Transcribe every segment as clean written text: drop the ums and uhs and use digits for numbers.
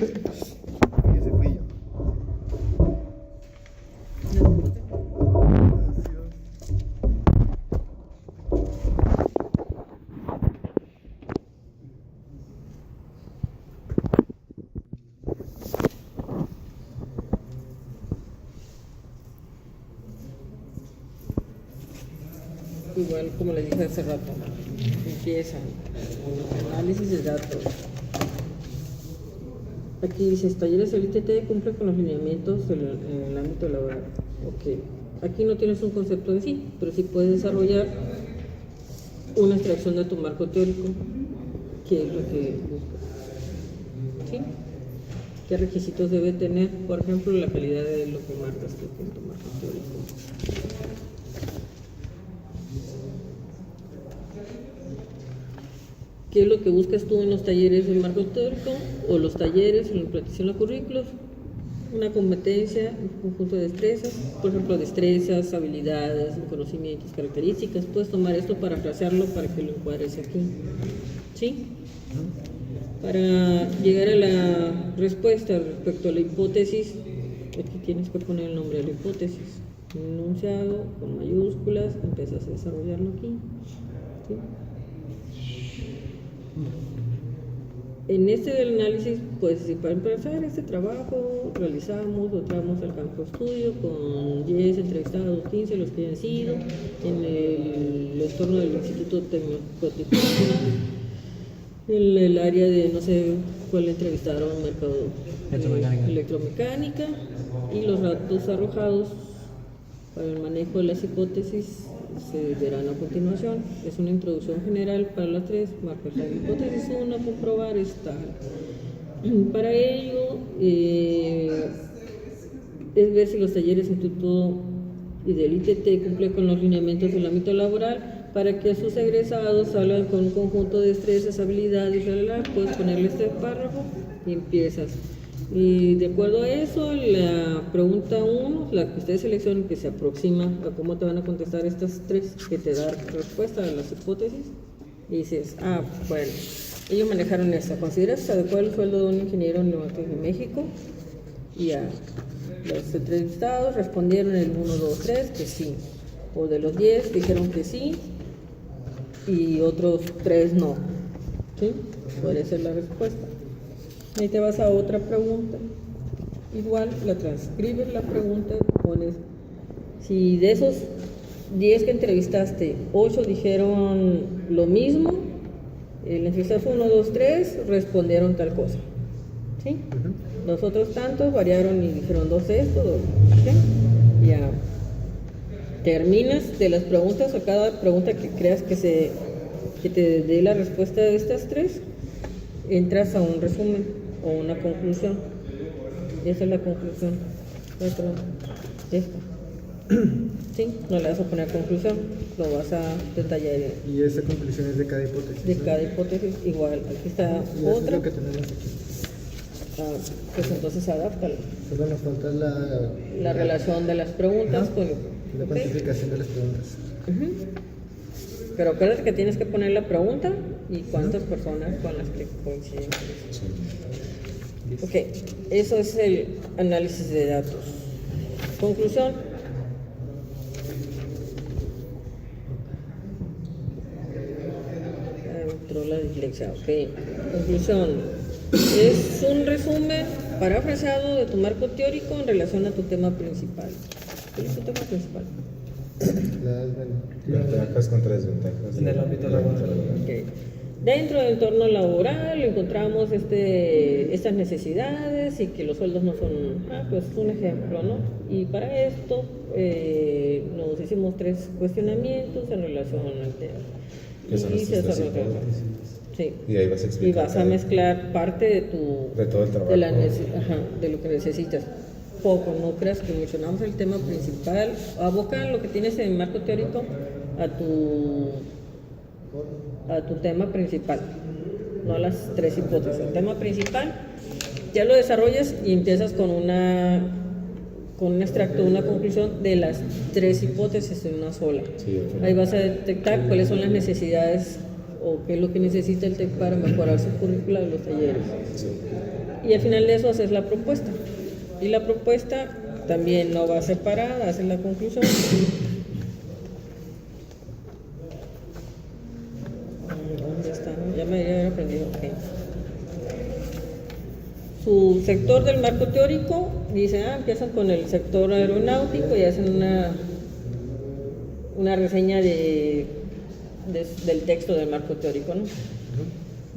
Ese fui yo. Igual como les dije hace rato, empieza análisis de datos. Aquí dice, talleres del ITT cumple con los lineamientos en el ámbito laboral. Ok, aquí no tienes un concepto en sí, pero sí puedes desarrollar una extracción de tu marco teórico, que es lo que buscas. ¿Sí? ¿Qué requisitos debe tener? Por ejemplo, la calidad de lo que marcas tú en tu marco teórico. ¿Qué es lo que buscas tú en los talleres de marco teórico o los talleres en la implantación de currículos? Una competencia, un conjunto de destrezas, por ejemplo, destrezas, habilidades, conocimientos, características. Puedes tomar esto, parafrasearlo para que lo encuadres aquí. ¿Sí? Para llegar a la respuesta respecto a la hipótesis, aquí tienes que poner el nombre de la hipótesis. Un enunciado con mayúsculas, empiezas a desarrollarlo aquí. ¿Sí? En este del análisis, pues si para empezar este trabajo realizamos o traemos al campo de estudio con 10 entrevistados, 15 los que hayan sido, en el entorno del Instituto Tecnológico, en el área de no sé cuál entrevistaron, mercado electromecánica, y los datos arrojados para el manejo de las hipótesis se verán a continuación. Es una introducción general para las tres, marcar la hipótesis 1, comprobar esta. Para ello, es ver si los talleres del Instituto y del ITT cumplen con los lineamientos del ámbito laboral, para que sus egresados salgan con un conjunto de destrezas, habilidades, puedes ponerle este párrafo y empiezas. Y de acuerdo a eso, la pregunta 1, la que ustedes seleccionen, que se aproxima a cómo te van a contestar estas tres, que te da respuesta a las hipótesis, y dices, bueno, ellos manejaron esta. ¿Consideras adecuado el sueldo de un ingeniero en de México? Y a los entrevistados respondieron el 1, 2, 3, que sí. O de los 10 dijeron que sí, y otros 3 no. ¿Sí? Puede ser la respuesta. Ahí te vas a otra pregunta. Igual la transcribes la pregunta, pones, si de esos 10 que entrevistaste, 8 dijeron lo mismo, el entrevistado 1, 2, 3 respondieron tal cosa. ¿Sí? Los otros tantos variaron y dijeron 2 esto, 2. ¿Sí? Ya terminas de las preguntas, o cada pregunta que creas que te dé la respuesta de estas tres, entras a un resumen o una conclusión. Esa es la conclusión. Esta. ¿Sí? No le vas a poner conclusión, lo vas a detallar. Y esa conclusión es de cada hipótesis. De cada hipótesis, igual. Aquí está y otra. Es lo que tenemos aquí. Pues entonces adáptalo. Solo nos falta la relación de las preguntas con la cuantificación de las preguntas. Pero acuérdate que tienes que poner la pregunta y cuántas personas con las que coinciden. Ok, eso es el análisis de datos. Conclusión. Entró la dislexia, ok. Conclusión. Es un resumen parafraseado de tu marco teórico en relación a tu tema principal. ¿Cuál es tu tema principal? Las ventajas contra desventajas en el ámbito laboral. Okay. Dentro del entorno laboral encontramos estas necesidades y que los sueldos no son, pues un ejemplo, ¿no? Y para esto nos hicimos 3 cuestionamientos en relación al tema. Que son Y se estas desarrolló. hipótesis. Sí. Y ahí vas a explicar. Y vas a mezclar parte de todo el trabajo. De lo que necesitas. Poco, no creas que mencionamos el tema principal. Aboca lo que tienes en el marco teórico a tu tema principal, no a las 3 hipótesis. El tema principal ya lo desarrollas y empiezas con un extracto, una conclusión de las 3 hipótesis en una sola. Sí, okay. Ahí vas a detectar cuáles son las necesidades o qué es lo que necesita el TEC para mejorar su currícula de los talleres. Sí. Y al final de eso haces la propuesta. Y la propuesta también no va separada, haces la conclusión. Ya está, ¿no? Ya me había aprendido. Ok. Su sector del marco teórico, dice, empiezan con el sector aeronáutico y hacen una reseña del texto del marco teórico, ¿no?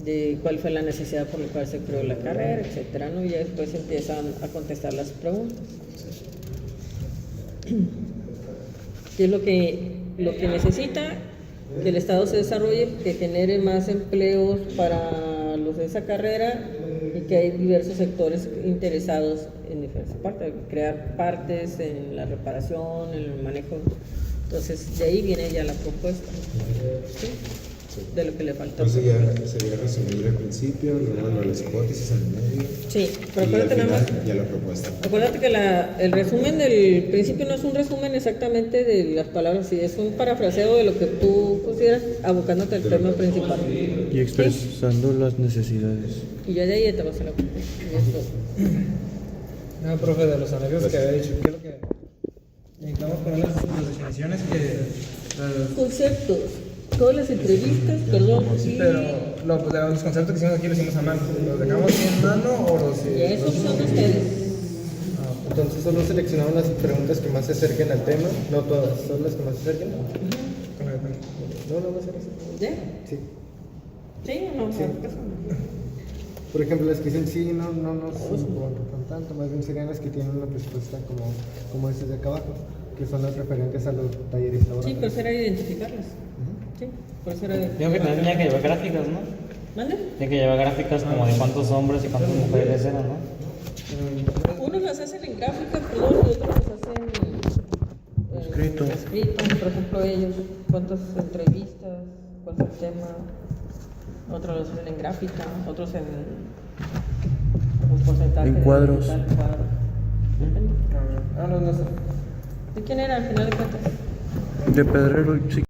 De cuál fue la necesidad por la cual se creó la carrera, etcétera, ¿no? Y ya después empiezan a contestar las preguntas. ¿Qué es lo que necesita? Que el Estado se desarrolle, que genere más empleos para los de esa carrera y que hay diversos sectores interesados en diferentes partes, crear partes en la reparación, en el manejo. Entonces, de ahí viene ya la propuesta, ¿sí? De lo que le falta. Entonces ya sería resumir el principio, luego las hipótesis en el medio. Sí, pero Y al acuérdate nada final más. ya la propuesta. Acuérdate que el resumen del principio no es un resumen exactamente de las palabras, sí, es un parafraseo de lo que tú consideras abocándote al tema principal. Y expresando las necesidades. Y ya de ahí te vas a la propuesta. Y es todo. No, profe, de los anexos que había dicho, ¿qué es lo que necesitamos poner las definiciones Conceptos. Todas las entrevistas, perdón. Sí, pero los conceptos que hicimos aquí los hicimos a mano. ¿Los dejamos en mano o los...? y esos son ustedes. Entonces solo seleccionamos las preguntas que más se acerquen al tema, no todas, solo las que más se acerquen. No va a ser eso. ¿Ya? Sí. Sí, no, Sí. Por ejemplo, las que dicen sí, no nos importan tanto, más bien serían las que tienen una respuesta como estas de acá abajo, que son las referentes a los talleres Sí, laborales. por eso era identificarlas. Sí, por eso era Digo que también tenía que llevar gráficas, ¿no? ¿Mande? Tiene que llevar gráficas como de cuántos hombres y cuántas mujeres eran, ¿no? Unos las hacen en gráfica, perdón, y otros las hacen Escrito. por ejemplo ellos, cuántas entrevistas, cuál es el tema, otros los hacen en gráfica, otros en los porcentajes. En cuadros. De tal cuadro. Depende. No sé. ¿De quién era al final de cuentas? De Pedrero, sí.